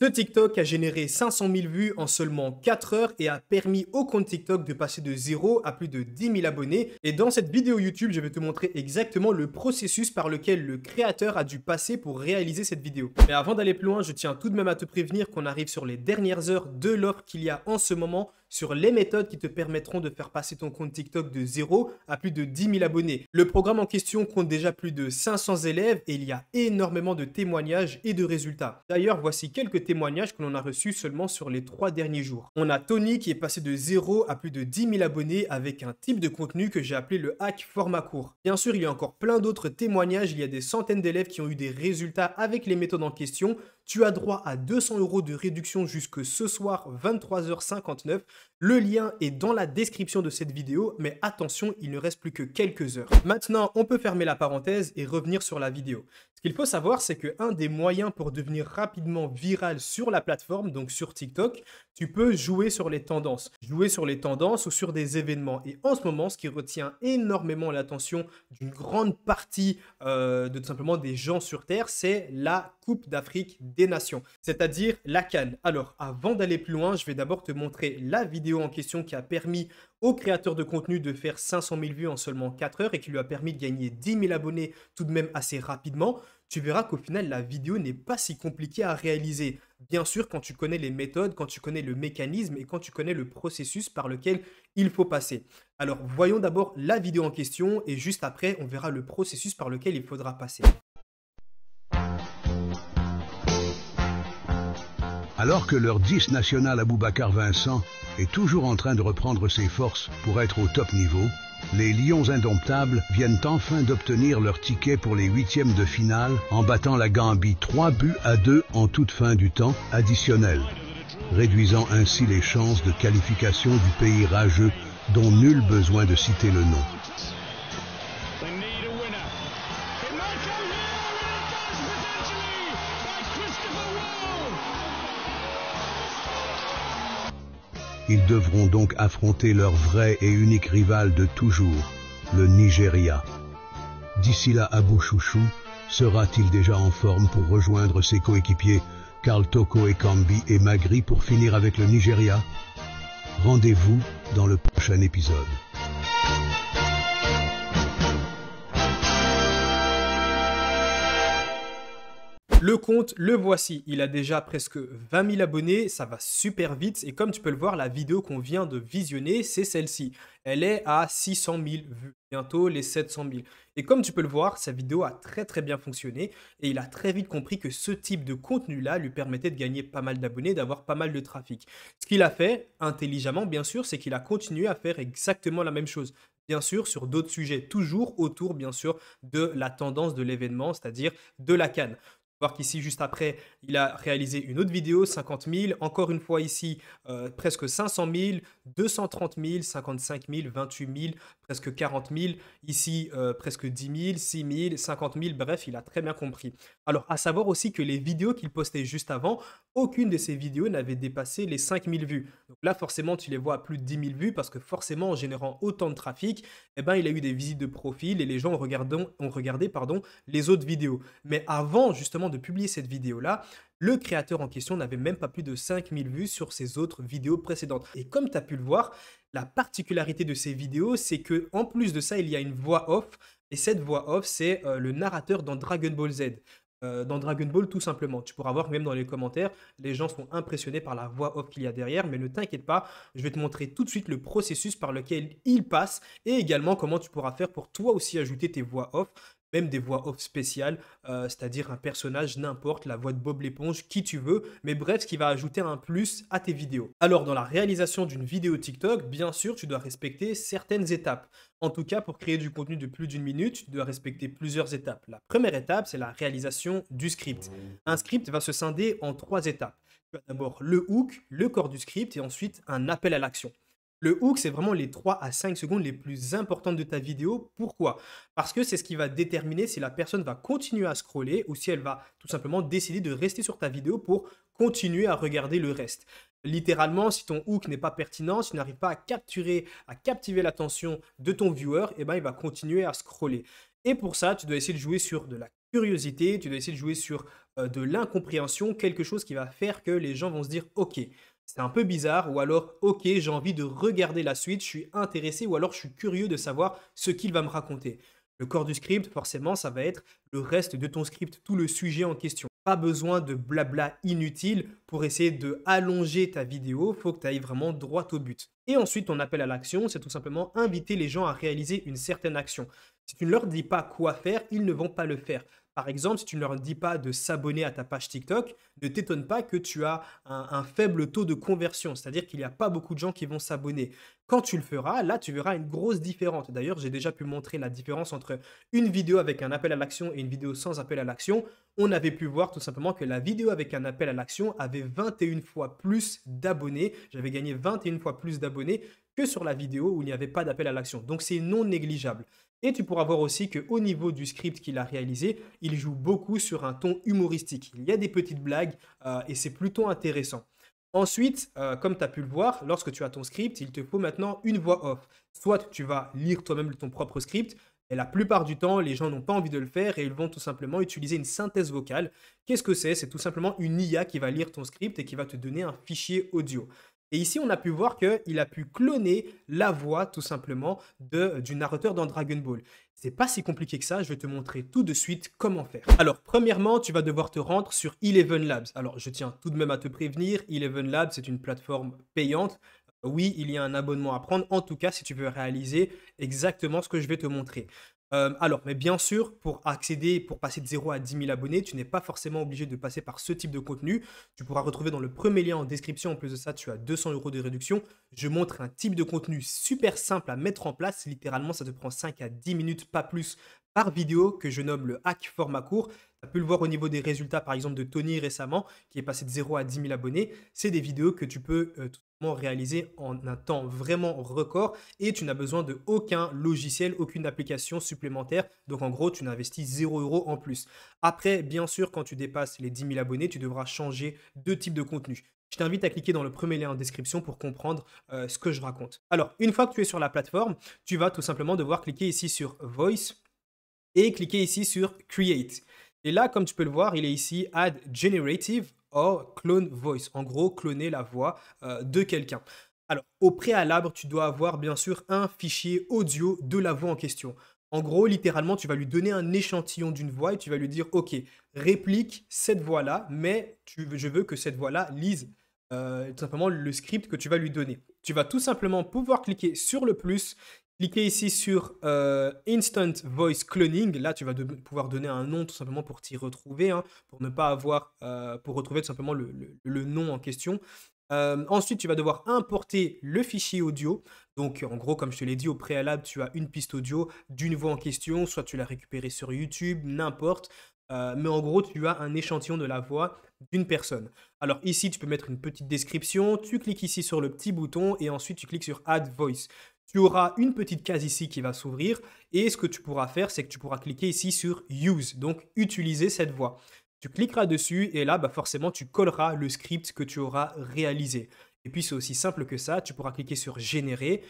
Ce TikTok a généré 500 000 vues en seulement 4 heures et a permis au compte TikTok de passer de 0 à plus de 10 000 abonnés. Et dans cette vidéo YouTube, je vais te montrer exactement le processus par lequel le créateur a dû passer pour réaliser cette vidéo. Mais avant d'aller plus loin, je tiens tout de même à te prévenir qu'on arrive sur les dernières heures de l'offre qu'il y a en ce moment sur les méthodes qui te permettront de faire passer ton compte TikTok de 0 à plus de 10 000 abonnés. Le programme en question compte déjà plus de 500 élèves et il y a énormément de témoignages et de résultats. D'ailleurs, voici quelques témoignages que l'on a reçus seulement sur les 3 derniers jours. On a Tony qui est passé de 0 à plus de 10 000 abonnés avec un type de contenu que j'ai appelé le hack format court. Bien sûr, il y a encore plein d'autres témoignages, il y a des centaines d'élèves qui ont eu des résultats avec les méthodes en question. Tu as droit à 200 € de réduction jusque ce soir 23h59. Le lien est dans la description de cette vidéo, mais attention, il ne reste plus que quelques heures. Maintenant, on peut fermer la parenthèse et revenir sur la vidéo. Ce qu'il faut savoir, c'est qu'un des moyens pour devenir rapidement viral sur la plateforme, donc sur TikTok, tu peux jouer sur les tendances. Jouer sur les tendances ou sur des événements. Et en ce moment, ce qui retient énormément l'attention d'une grande partie de tout simplement des gens sur Terre, c'est la Coupe d'Afrique des Nations, c'est-à-dire la CAN. Alors, avant d'aller plus loin, je vais d'abord te montrer la vidéo en question qui a permis au créateur de contenu de faire 500 000 vues en seulement 4 heures et qui lui a permis de gagner 10 000 abonnés tout de même assez rapidement. Tu verras qu'au final, la vidéo n'est pas si compliquée à réaliser. Bien sûr, quand tu connais les méthodes, quand tu connais le mécanisme et quand tu connais le processus par lequel il faut passer. Alors, voyons d'abord la vidéo en question et juste après, on verra le processus par lequel il faudra passer. Alors que leur 10 national Aboubacar Vincent est toujours en train de reprendre ses forces pour être au top niveau, les Lions indomptables viennent enfin d'obtenir leur ticket pour les huitièmes de finale en battant la Gambie 3-2 en toute fin du temps additionnel, réduisant ainsi les chances de qualification du pays rageux dont nul besoin de citer le nom. Ils devront donc affronter leur vrai et unique rival de toujours, le Nigeria. D'ici là, Abou Chouchou sera-t-il déjà en forme pour rejoindre ses coéquipiers Karl Toko et Kambi et Magri pour finir avec le Nigeria? Rendez-vous dans le prochain épisode. Le compte, le voici. Il a déjà presque 20 000 abonnés. Ça va super vite. Et comme tu peux le voir, la vidéo qu'on vient de visionner, c'est celle-ci. Elle est à 600 000 vues. Bientôt les 700 000. Et comme tu peux le voir, sa vidéo a très bien fonctionné. Et il a très vite compris que ce type de contenu-là lui permettait de gagner pas mal d'abonnés, d'avoir pas mal de trafic. Ce qu'il a fait, intelligemment bien sûr, c'est qu'il a continué à faire exactement la même chose. Bien sûr, sur d'autres sujets, toujours autour, bien sûr, de la tendance de l'événement, c'est-à-dire de la CAN. Voir qu'ici, juste après, il a réalisé une autre vidéo, 50 000. Encore une fois ici, presque 500 000, 230 000, 55 000, 28 000, presque 40 000. Ici, presque 10 000, 6 000, 50 000. Bref, il a très bien compris. Alors, à savoir aussi que les vidéos qu'il postait juste avant, aucune de ces vidéos n'avait dépassé les 5 000 vues. Donc là, forcément, tu les vois à plus de 10 000 vues parce que forcément, en générant autant de trafic, eh ben, il a eu des visites de profil et les gens ont regardé les autres vidéos. Mais avant, justement, de publier cette vidéo-là, le créateur en question n'avait même pas plus de 5 000 vues sur ses autres vidéos précédentes. Et comme tu as pu le voir, la particularité de ces vidéos, c'est que en plus de ça, il y a une voix off. Et cette voix off, c'est le narrateur dans Dragon Ball Z. Dans Dragon Ball, tout simplement. Tu pourras voir même dans les commentaires, les gens sont impressionnés par la voix off qu'il y a derrière, mais ne t'inquiète pas, je vais te montrer tout de suite le processus par lequel il passe et également comment tu pourras faire pour toi aussi ajouter tes voix off, même des voix off spéciales, c'est-à-dire un personnage, n'importe, la voix de Bob l'éponge, qui tu veux, mais bref, ce qui va ajouter un plus à tes vidéos. Alors, dans la réalisation d'une vidéo TikTok, bien sûr, tu dois respecter certaines étapes. En tout cas, pour créer du contenu de plus d'une minute, tu dois respecter plusieurs étapes. La première étape, c'est la réalisation du script. Un script va se scinder en 3 étapes. Tu as d'abord le hook, le corps du script et ensuite un appel à l'action. Le hook, c'est vraiment les 3 à 5 secondes les plus importantes de ta vidéo. Pourquoi? Parce que c'est ce qui va déterminer si la personne va continuer à scroller ou si elle va tout simplement décider de rester sur ta vidéo pour continuer à regarder le reste. Littéralement, si ton hook n'est pas pertinent, si tu n'arrives pas à captiver l'attention de ton viewer, eh ben, il va continuer à scroller. Et pour ça, tu dois essayer de jouer sur de la curiosité, tu dois essayer de jouer sur de l'incompréhension, quelque chose qui va faire que les gens vont se dire: «OK, c'est un peu bizarre» ou alors: «OK, j'ai envie de regarder la suite, je suis intéressé» ou alors: «Je suis curieux de savoir ce qu'il va me raconter». Le corps du script, forcément, ça va être le reste de ton script, tout le sujet en question. Pas besoin de blabla inutile pour essayer de allonger ta vidéo, faut que tu ailles vraiment droit au but. Et ensuite, ton appel à l'action, c'est tout simplement inviter les gens à réaliser une certaine action. Si tu ne leur dis pas quoi faire, ils ne vont pas le faire. Par exemple, si tu ne leur dis pas de s'abonner à ta page TikTok, ne t'étonne pas que tu as un faible taux de conversion, c'est-à-dire qu'il n'y a pas beaucoup de gens qui vont s'abonner. Quand tu le feras, là, tu verras une grosse différence. D'ailleurs, j'ai déjà pu montrer la différence entre une vidéo avec un appel à l'action et une vidéo sans appel à l'action. On avait pu voir tout simplement que la vidéo avec un appel à l'action avait 21 fois plus d'abonnés. J'avais gagné 21 fois plus d'abonnés que sur la vidéo où il n'y avait pas d'appel à l'action. Donc, c'est non négligeable. Et tu pourras voir aussi qu'au niveau du script qu'il a réalisé, il joue beaucoup sur un ton humoristique. Il y a des petites blagues et c'est plutôt intéressant. Ensuite, comme tu as pu le voir, lorsque tu as ton script, il te faut maintenant une voix off. Soit tu vas lire toi-même ton propre script, et la plupart du temps, les gens n'ont pas envie de le faire et ils vont tout simplement utiliser une synthèse vocale. Qu'est-ce que c'est? C'est tout simplement une IA qui va lire ton script et qui va te donner un fichier audio. Et ici, on a pu voir qu'il a pu cloner la voix tout simplement du narrateur dans Dragon Ball. C'est pas si compliqué que ça, je vais te montrer tout de suite comment faire. Alors, premièrement, tu vas devoir te rendre sur Eleven Labs. Alors, je tiens tout de même à te prévenir, Eleven Labs, c'est une plateforme payante. Oui, il y a un abonnement à prendre, en tout cas si tu veux réaliser exactement ce que je vais te montrer. Alors, mais bien sûr, pour accéder, pour passer de 0 à 10 000 abonnés, tu n'es pas forcément obligé de passer par ce type de contenu. Tu pourras retrouver dans le premier lien en description. En plus de ça, tu as 200 € de réduction. Je montre un type de contenu super simple à mettre en place. Littéralement, ça te prend 5 à 10 minutes, pas plus, par vidéo, que je nomme le hack format court. Tu as pu le voir au niveau des résultats, par exemple, de Tony récemment, qui est passé de 0 à 10 000 abonnés. C'est des vidéos que tu peux tout simplement réaliser en un temps vraiment record et tu n'as besoin de aucun logiciel, aucune application supplémentaire. Donc, en gros, tu n'investis 0 € en plus. Après, bien sûr, quand tu dépasses les 10 000 abonnés, tu devras changer de type de contenu. Je t'invite à cliquer dans le premier lien en description pour comprendre ce que je raconte. Alors, une fois que tu es sur la plateforme, tu vas tout simplement devoir cliquer ici sur Voice et cliquer ici sur Create. Et là, comme tu peux le voir, il est ici Add Generative or Clone Voice. En gros, cloner la voix de quelqu'un. Alors, au préalable, tu dois avoir bien sûr un fichier audio de la voix en question. En gros, littéralement, tu vas lui donner un échantillon d'une voix et tu vas lui dire, OK, réplique cette voix-là, mais je veux que cette voix-là lise tout simplement le script que tu vas lui donner. Tu vas tout simplement pouvoir cliquer sur le plus. Cliquez ici sur Instant Voice Cloning. Là, tu vas pouvoir donner un nom tout simplement pour t'y retrouver, hein, pour ne pas avoir, pour retrouver tout simplement le nom en question. Ensuite, tu vas devoir importer le fichier audio. Donc, en gros, comme je te l'ai dit au préalable, tu as une piste audio d'une voix en question, soit tu l'as récupérée sur YouTube, n'importe. Mais en gros, tu as un échantillon de la voix d'une personne. Alors ici, tu peux mettre une petite description. Tu cliques ici sur le petit bouton et ensuite tu cliques sur Add Voice. Tu auras une petite case ici qui va s'ouvrir et ce que tu pourras faire, c'est que tu pourras cliquer ici sur Use, donc utiliser cette voix. Tu cliqueras dessus et là, bah forcément, tu colleras le script que tu auras réalisé. Et puis, c'est aussi simple que ça. Tu pourras cliquer sur Générer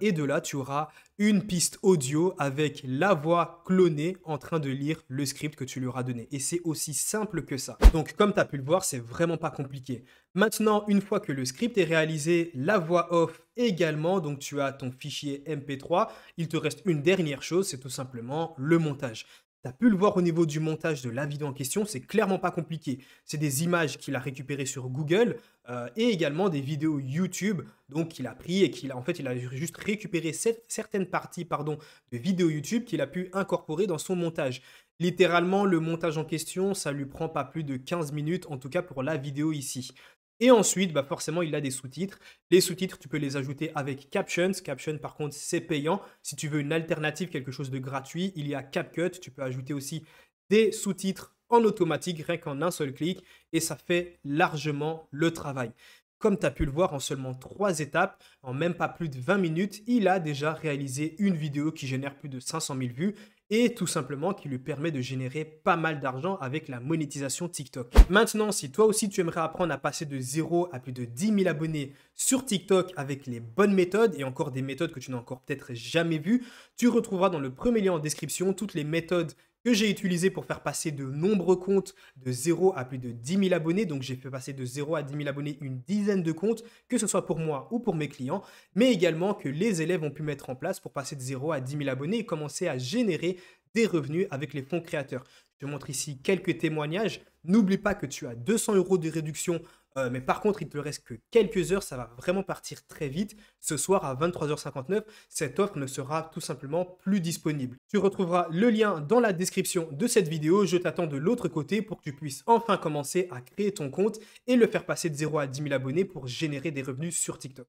et de là, tu auras une piste audio avec la voix clonée en train de lire le script que tu lui auras donné. Et c'est aussi simple que ça. Donc, comme tu as pu le voir, c'est vraiment pas compliqué. Maintenant, une fois que le script est réalisé, la voix off également, donc tu as ton fichier MP3, il te reste une dernière chose, c'est tout simplement le montage. Tu as pu le voir au niveau du montage de la vidéo en question, c'est clairement pas compliqué. C'est des images qu'il a récupérées sur Google et également des vidéos YouTube donc qu'il a pris et il a juste récupéré certaines parties de vidéos YouTube qu'il a pu incorporer dans son montage. Littéralement, le montage en question, ça lui prend pas plus de 15 minutes, en tout cas pour la vidéo ici. Et ensuite, bah forcément, il a des sous-titres. Les sous-titres, tu peux les ajouter avec Captions. Captions, par contre, c'est payant. Si tu veux une alternative, quelque chose de gratuit, il y a CapCut. Tu peux ajouter aussi des sous-titres en automatique, rien qu'en un seul clic. Et ça fait largement le travail. Comme tu as pu le voir en seulement 3 étapes, en même pas plus de 20 minutes, il a déjà réalisé une vidéo qui génère plus de 500 000 vues et tout simplement qui lui permet de générer pas mal d'argent avec la monétisation TikTok. Maintenant, si toi aussi tu aimerais apprendre à passer de 0 à plus de 10 000 abonnés sur TikTok avec les bonnes méthodes et encore des méthodes que tu n'as encore peut-être jamais vues, tu retrouveras dans le premier lien en description toutes les méthodes que j'ai utilisé pour faire passer de nombreux comptes de 0 à plus de 10 000 abonnés. Donc, j'ai fait passer de 0 à 10 000 abonnés une dizaine de comptes, que ce soit pour moi ou pour mes clients, mais également que les élèves ont pu mettre en place pour passer de 0 à 10 000 abonnés et commencer à générer des revenus avec les fonds créateurs. Je te montre ici quelques témoignages. N'oublie pas que tu as 200 € de réduction, mais par contre, il te reste que quelques heures. Ça va vraiment partir très vite. Ce soir à 23h59, cette offre ne sera tout simplement plus disponible. Tu retrouveras le lien dans la description de cette vidéo. Je t'attends de l'autre côté pour que tu puisses enfin commencer à créer ton compte et le faire passer de 0 à 10 000 abonnés pour générer des revenus sur TikTok.